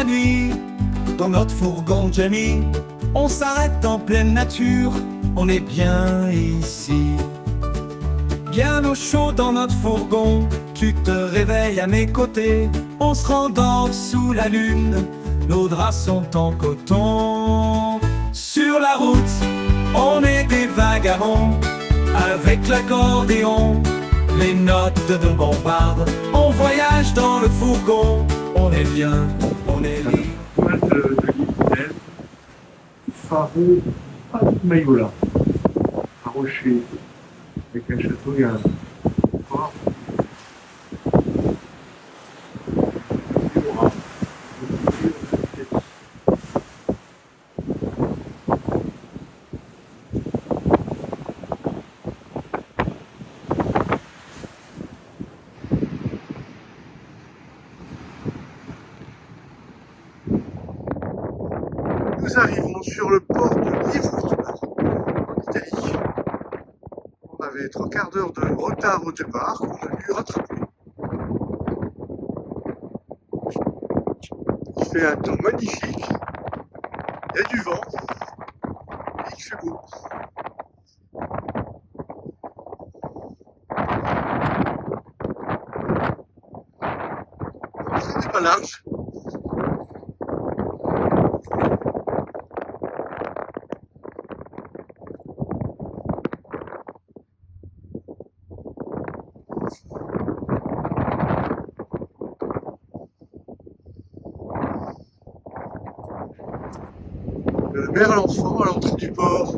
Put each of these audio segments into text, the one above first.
la nuit, dans notre fourgon Jenny, on s'arrête en pleine nature, on est bien ici. Bien au chaud dans notre fourgon, tu te réveilles à mes côtés, on se rendort sous la lune, nos draps sont en coton. Sur la route, on est des vagabonds, avec l'accordéon, les notes de bombarde, on voyage dans le fourgon, on est bien, on est libre. Toile de l'île, Faro, pas de Mayola, un rocher, avec un château, il y a un fort. Nous arrivons sur le port de Livorno, en Italie. On avait 3/4 d'heure de retard au départ, qu'on a dû rattraper. Il fait un temps magnifique, il y a du vent, et il fait beau. Ce n'est pas large. La mère à l'enfant à l'entrée du port.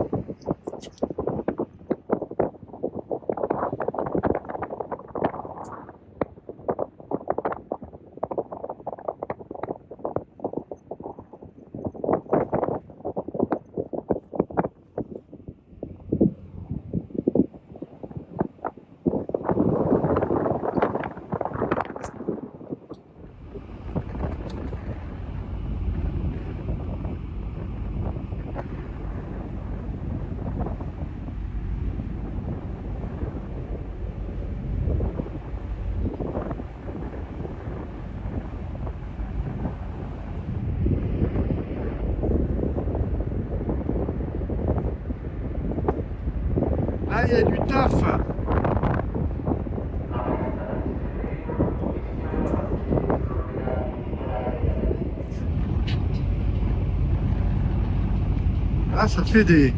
Ah, il y a du taf! Ah, ça fait des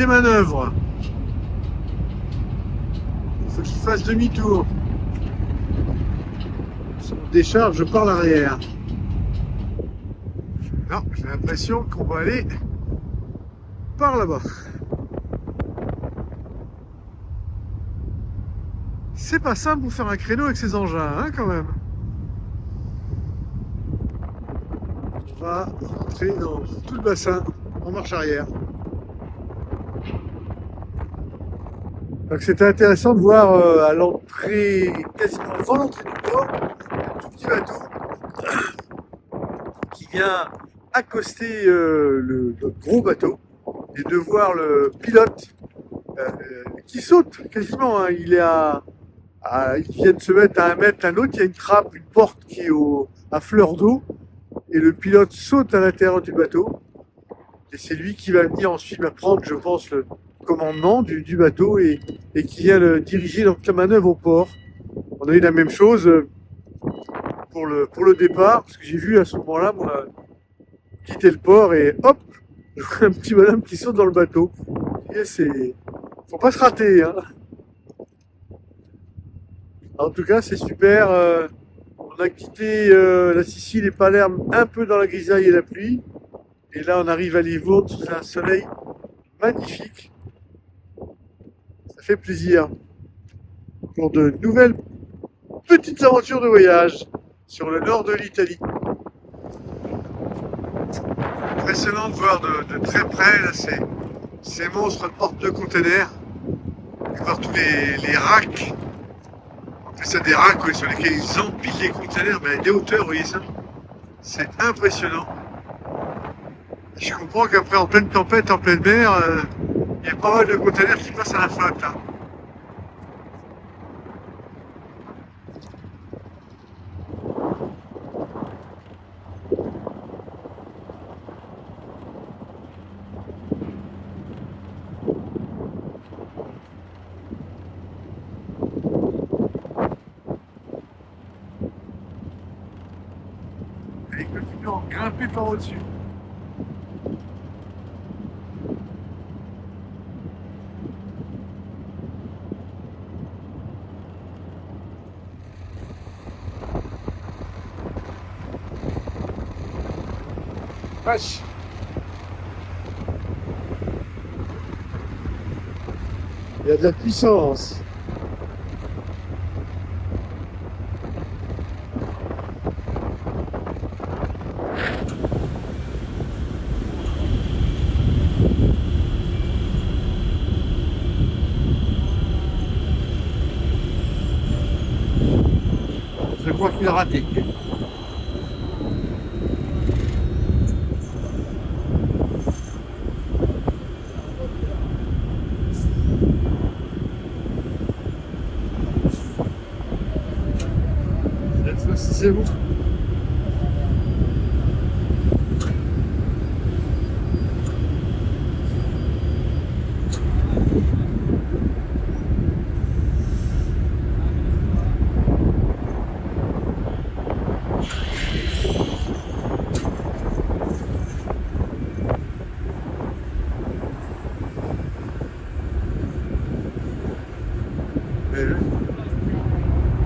manœuvres. Il faut qu'il fasse demi-tour. Si on décharge par l'arrière. Non, j'ai l'impression qu'on va aller par là-bas. C'est pas simple pour faire un créneau avec ces engins, hein, quand même. On va rentrer dans tout le bassin en marche arrière. Donc c'était intéressant de voir à l'entrée, quasiment avant l'entrée du port, un tout petit bateau qui vient accoster le gros bateau et de voir le pilote qui saute quasiment, hein. Il est ils viennent se mettre à 1 mètre l'un l'autre, il y a une trappe, une porte qui est à fleur d'eau, et le pilote saute à l'intérieur du bateau, et c'est lui qui va venir ensuite prendre, je pense, le commandement du bateau et qui vient le diriger donc la manœuvre au port. On a eu la même chose pour le départ, parce que j'ai vu à ce moment-là, moi, quitter le port et hop, un petit bonhomme qui saute dans le bateau. Et faut pas se rater, hein. En tout cas, c'est super. On a quitté la Sicile et Palerme un peu dans la grisaille et la pluie. Et là, on arrive à Livorno sous un soleil magnifique. Ça fait plaisir. Pour de nouvelles petites aventures de voyage sur le nord de l'Italie. Impressionnant de voir de très près là, ces monstres porte de containers. Et voir tous les racks. C'est des racks sur lesquels ils empilent les containers, mais à des hauteurs, vous voyez ça? C'est impressionnant. Je comprends qu'après, en pleine tempête, en pleine mer, il y a pas mal de containers qui passent à la flotte. Hein. grimper par au-dessus. Vache. Il y a de la puissance. Je crois qu'il a raté. Cette fois-ci, c'est bon.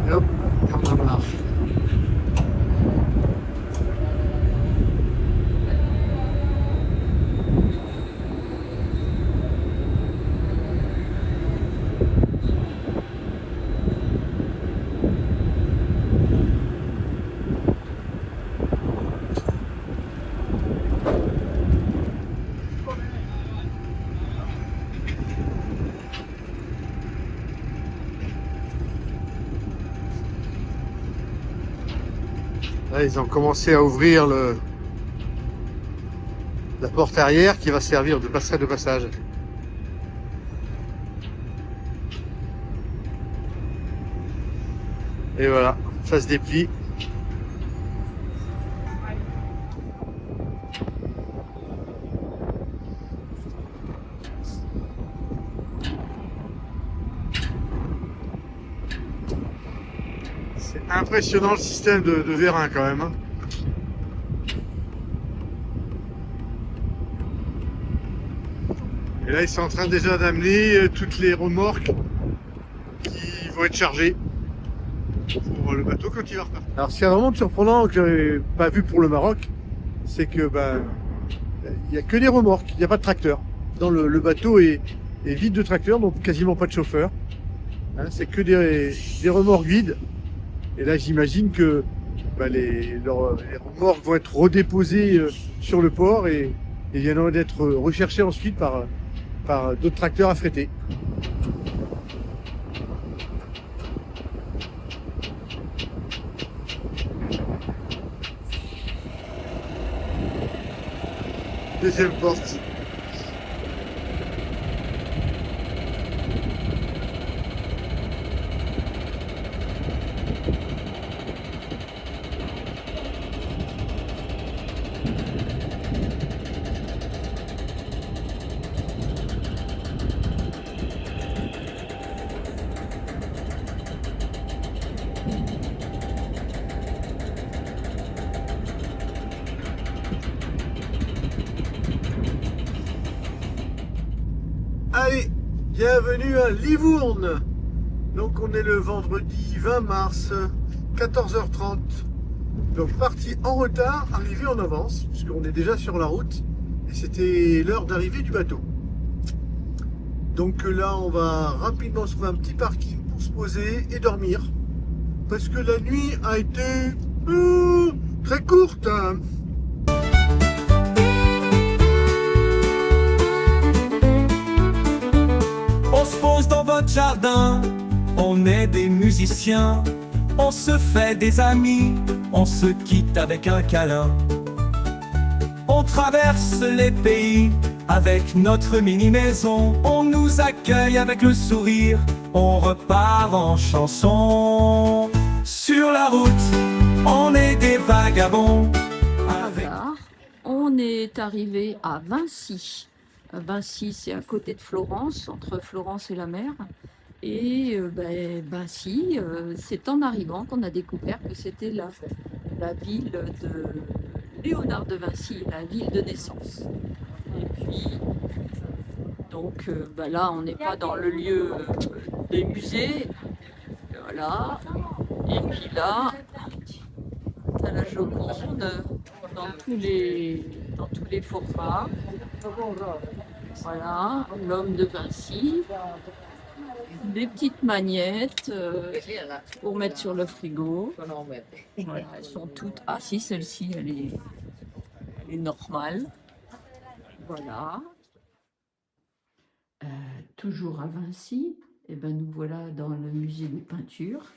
Et hop, on en marche. Là, ils ont commencé à ouvrir la porte arrière qui va servir de passerelle de passage. Et voilà, ça se déplie. C'est impressionnant le système de vérin quand même. Hein. Et là, ils sont en train déjà d'amener toutes les remorques qui vont être chargées pour le bateau quand il va repartir. Alors, ce qui est vraiment surprenant que j'avais pas vu pour le Maroc, c'est que il n'y a que des remorques, il n'y a pas de tracteur. Le bateau est vide de tracteur, donc quasiment pas de chauffeur. Hein, c'est que des remorques vides. Et là, j'imagine que les remorques vont être redéposées sur le port et viendront d'être recherchées ensuite par d'autres tracteurs affrétés. Deuxième porte. Allez, bienvenue à Livourne. Donc on est le vendredi 20 mars, 14h30. Donc parti en retard, arrivé en avance, puisqu'on est déjà sur la route. Et c'était l'heure d'arrivée du bateau. Donc là, on va rapidement se trouver un petit parking pour se poser et dormir. Parce que la nuit a été très courte. Hein. On se pose dans votre jardin, on est des musiciens, on se fait des amis, on se quitte avec un câlin. On traverse les pays avec notre mini-maison, on nous accueille avec le sourire, on repart en chanson. Sur la route, on est des vagabonds. On est arrivé à Vincy. Vincy, c'est à côté de Florence, entre Florence et la mer. Et Vincy, c'est en arrivant qu'on a découvert que c'était la ville de Léonard de Vinci, la ville de naissance. Et puis, donc bah là, on n'est pas dans le lieu des musées. Voilà. Et puis là, t'as la Joconde dans tous les formats. Voilà, l'homme de Vinci. Des petites magnettes pour mettre sur le frigo. Voilà, elles sont toutes. Ah si, celle-ci, elle est normale. Voilà. Toujours à Vinci, et ben nous voilà dans le musée des peintures.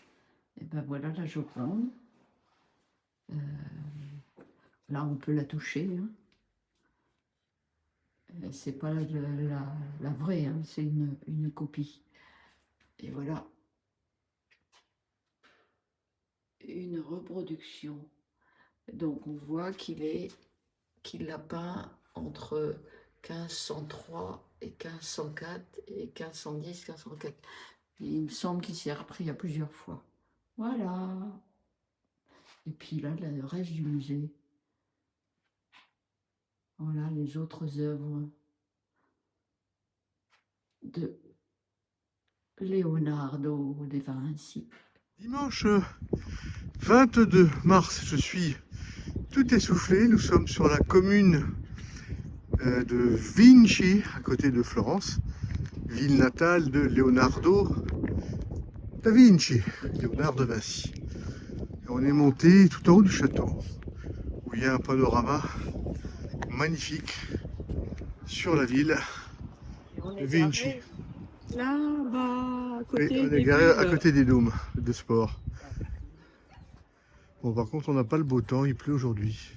Et ben voilà la Joconde. Là, on peut la toucher. Hein. C'est pas la vraie, hein, c'est une copie. Et voilà. Une reproduction. Donc on voit qu'il l'a peint entre 1503 et 1504 et 1510, 1504. Et il me semble qu'il s'est repris à plusieurs fois. Voilà. Et puis là, le reste du musée. Voilà les autres œuvres de Leonardo da Vinci. Dimanche 22 mars, je suis tout essoufflé. Nous sommes sur la commune de Vinci, à côté de Florence, ville natale de Leonardo da Vinci, Léonard de Vinci. Et on est monté tout en haut du château, où il y a un panorama magnifique sur la ville de Vinci. Là-bas, à Oui, côté on est des garé à bulles. côté des dômes de sport. Bon, par contre, on n'a pas le beau temps, il pleut aujourd'hui.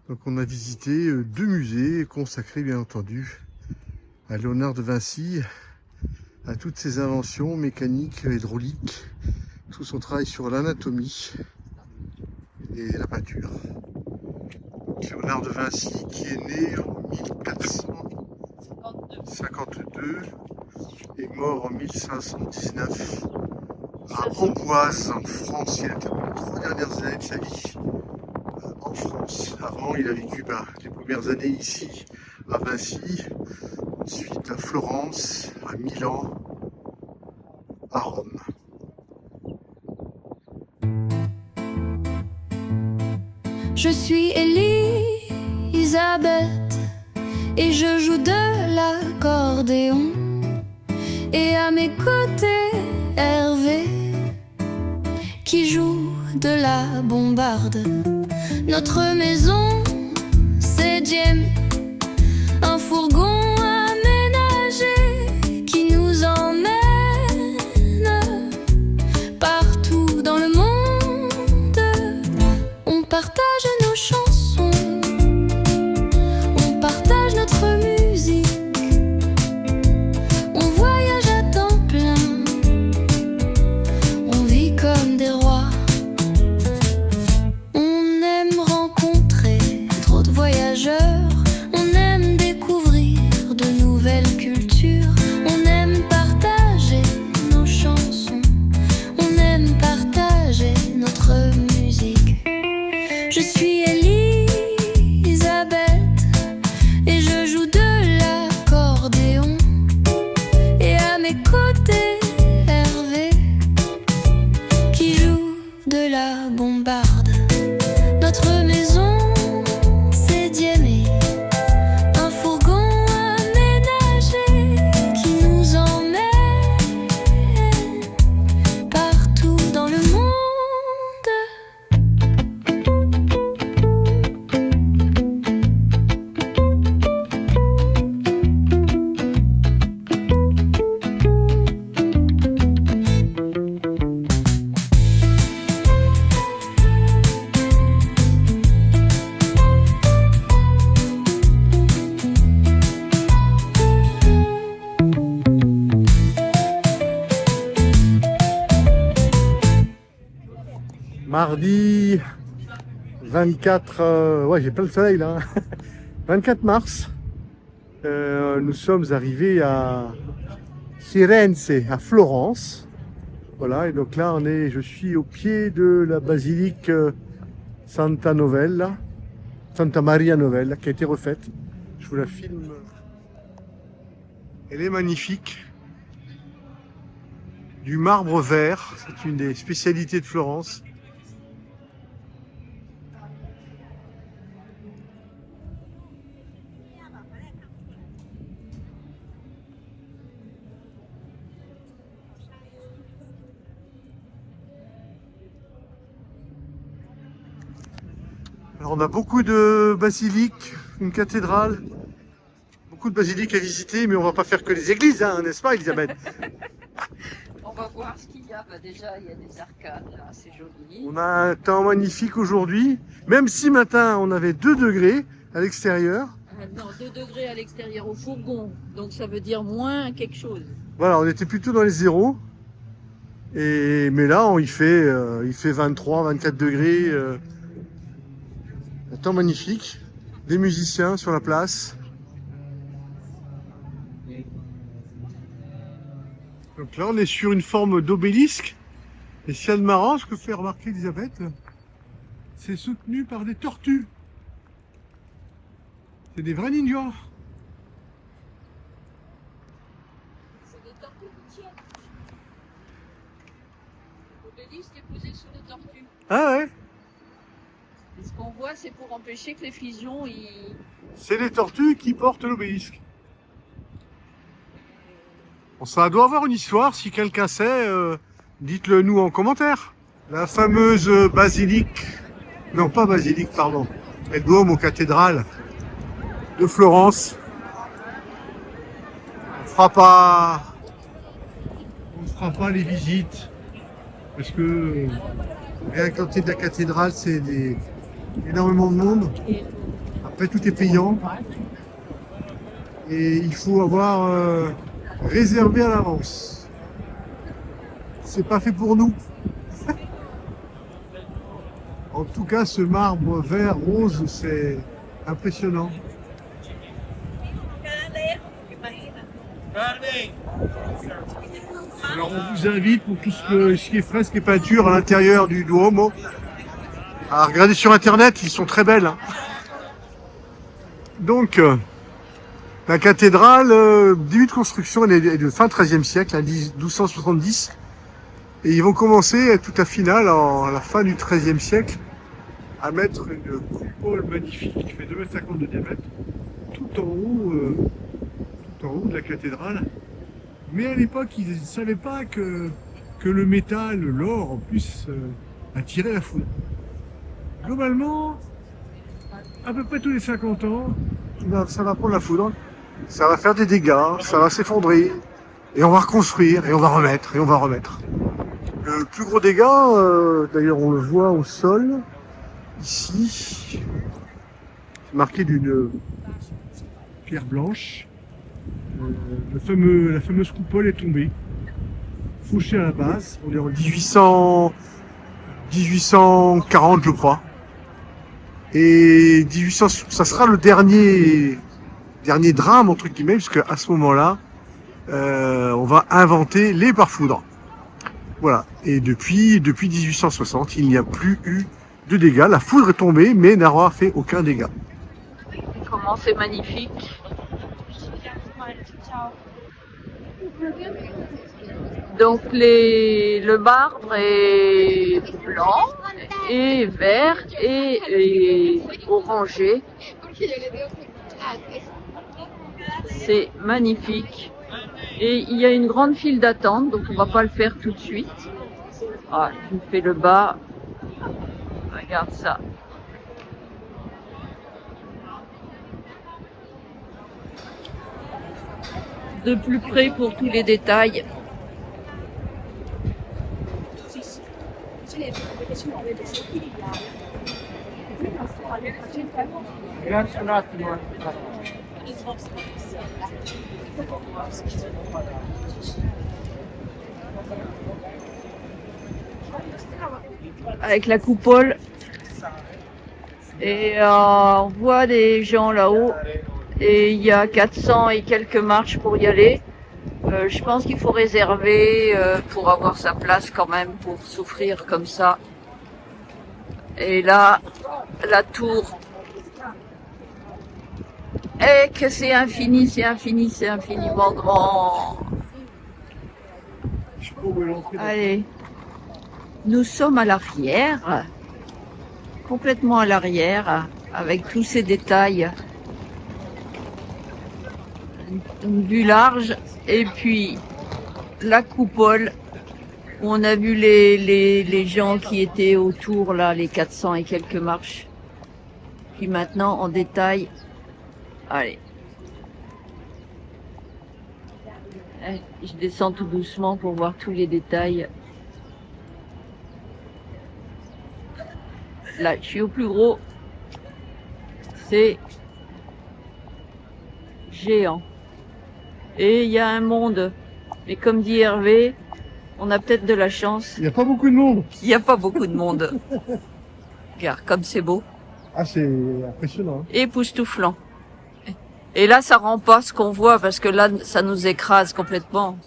Donc, on a visité 2 musées consacrés, bien entendu, à Léonard de Vinci, à toutes ses inventions mécaniques, hydrauliques, tout son travail sur l'anatomie et la peinture. Léonard de Vinci qui est né en 1452 et mort en 1519 à Amboise en France. Il a été pendant les 3 dernières années de sa vie en France. Avant, il a vécu les premières années ici à Vinci, ensuite à Florence, à Milan, à Rome. Je suis Elisabeth et je joue de l'accordéon. Et à mes côtés, Hervé qui joue de la bombarde. Notre maison, c'est Jamie, un fourgon aménagé qui nous emmène partout dans le monde. On partage nos chansons, on partage notre musique, on voyage à temps plein, on vit comme des rois. On aime rencontrer trop de voyageurs, on aime découvrir de nouvelles cultures, on aime partager nos chansons, on aime partager notre musique. Je suis Elisabeth et je joue de l'accordéon. Et à mes côtés, Hervé qui joue de la bombarde. Notre maison, c'est Diamé, un fourgon aménagé qui nous emmène partout dans le monde. Mardi 24, ouais, j'ai plein de soleil là, 24 mars, nous sommes arrivés à Firenze, à Florence, Voilà, et donc là, je suis au pied de la basilique Santa Novella, Santa Maria Novella, qui a été refaite. Je vous la filme. Elle est magnifique. Du marbre vert, c'est une des spécialités de Florence. Alors on a beaucoup de basiliques, une cathédrale, beaucoup de basiliques à visiter, mais on va pas faire que les églises, hein, n'est-ce pas Elisabeth? On va voir ce qu'il y a. Bah, déjà, il y a des arcades, là, c'est joli. On a un temps magnifique aujourd'hui, même si matin on avait 2 degrés à l'extérieur. Non, 2 degrés à l'extérieur au fourgon, donc ça veut dire moins quelque chose. Voilà, on était plutôt dans les zéros. Mais là, il fait 23, 24 degrés. Un temps magnifique. Des musiciens sur la place. Donc là, on est sur une forme d'obélisque. Et ce qu'il y a de marrant, ce que fait remarquer Elisabeth, c'est soutenu par des tortues. C'est des vrais ninjas. C'est des tortues qui tiennent. L'obélisque est posé sur des tortues. Ah ouais? Et ce qu'on voit, c'est pour empêcher que les fusions, C'est les tortues qui portent l'obélisque. Bon, ça doit avoir une histoire, si quelqu'un sait, dites-le nous en commentaire. La fameuse basilique, non pas basilique, pardon, le Duomo cathédrale de Florence. On fera pas les visites, parce que rien qu'à côté de la cathédrale, c'est énormément de monde. Après, tout est payant. Et il faut avoir réservé à l'avance. C'est pas fait pour nous. En tout cas, ce marbre vert rose, c'est impressionnant. Alors on vous invite pour tout ce qui est fresque et peinture à l'intérieur du Duomo. À regarder sur internet, ils sont très belles. Hein. Donc, la cathédrale, début de construction, elle est de fin 13e siècle, hein, 1270. Et ils vont commencer tout à final, à la fin du 13e siècle, à mettre une coupole magnifique qui fait 2,50 m de diamètre, tout en haut de la cathédrale. Mais à l'époque, ils ne savaient pas que le métal, l'or, en plus, attirait la foudre. Globalement, à peu près tous les 50 ans, ça va prendre la foudre, ça va faire des dégâts, ça va s'effondrer, et on va reconstruire, et on va remettre, et on va remettre. Le plus gros dégât, d'ailleurs on le voit au sol, ici, c'est marqué d'une pierre blanche. La fameuse coupole est tombée, fauchée à la base, on est en 1840 je crois. Et 1800, ça sera le dernier drame entre guillemets, puisque à ce moment-là, on va inventer les pare-foudres. Voilà. Et depuis 1860, il n'y a plus eu de dégâts. La foudre est tombée, mais n'aura fait aucun dégât. Comment c'est magnifique. Donc le marbre est blanc et vert et orangé. C'est magnifique. Et il y a une grande file d'attente, donc on va pas le faire tout de suite. Ah, je vous fais le bas. Regarde ça. De plus près pour tous les détails. Avec la coupole. Et on voit des gens là-haut. Et il y a 400 et quelques marches pour y aller. Je pense qu'il faut réserver pour avoir sa place quand même, pour souffrir comme ça. Et là, la tour. Et que c'est infini, c'est infini, c'est infiniment grand. Allez, nous sommes à l'arrière, complètement à l'arrière, avec tous ces détails. Une vue large, et puis la coupole, où on a vu les gens qui étaient autour, là, les 400 et quelques marches. Puis maintenant, en détail, allez. Je descends tout doucement pour voir tous les détails. Là, je suis au plus gros. C'est géant. Et il y a un monde. Mais comme dit Hervé, on a peut-être de la chance. Il n'y a pas beaucoup de monde. Il n'y a pas beaucoup de monde. Regarde, comme c'est beau. Ah, c'est impressionnant. Époustouflant. Et là, ça rend pas ce qu'on voit, parce que là, ça nous écrase complètement.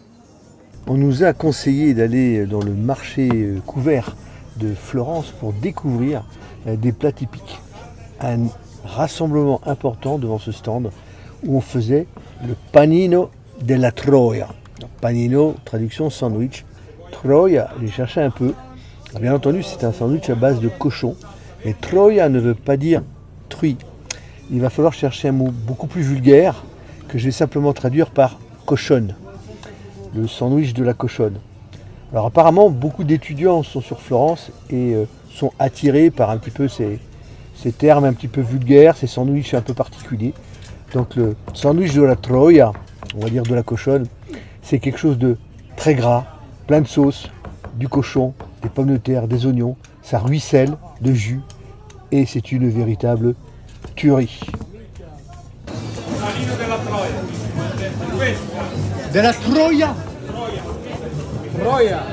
On nous a conseillé d'aller dans le marché couvert de Florence pour découvrir des plats typiques. Un rassemblement important devant ce stand où on faisait le panino della Troia. Panino, traduction sandwich. Troia, j'ai cherché un peu. Bien entendu, c'est un sandwich à base de cochon. Et Troia ne veut pas dire truie. Il va falloir chercher un mot beaucoup plus vulgaire que je vais simplement traduire par cochonne. Le sandwich de la cochonne. Alors apparemment, beaucoup d'étudiants sont sur Florence et sont attirés par un petit peu ces termes un petit peu vulgaires, ces sandwichs un peu particuliers. Donc le sandwich de la Troia, on va dire de la cochonne, c'est quelque chose de très gras, plein de sauce, du cochon, des pommes de terre, des oignons, ça ruisselle de jus et c'est une véritable tuerie. De la Troia. Troia.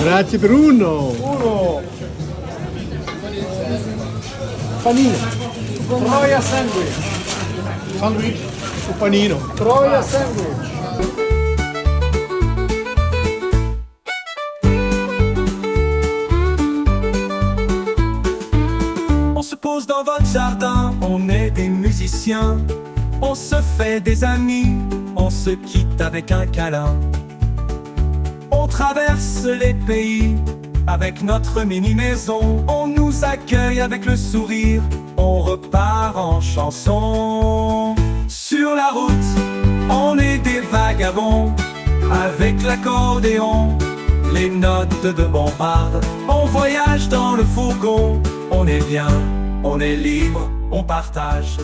Grazie per uno. Panino. Troia sandwich. Sandwich o panino. Troia sandwich. On se pose dans votre jardin, on est des musiciens. On se fait des amis, on se quitte avec un câlin. On traverse les pays avec notre mini-maison. On nous accueille avec le sourire, on repart en chanson. Sur la route, on est des vagabonds avec l'accordéon, les notes de bombarde. On voyage dans le fourgon, on est bien, on est libre, on partage.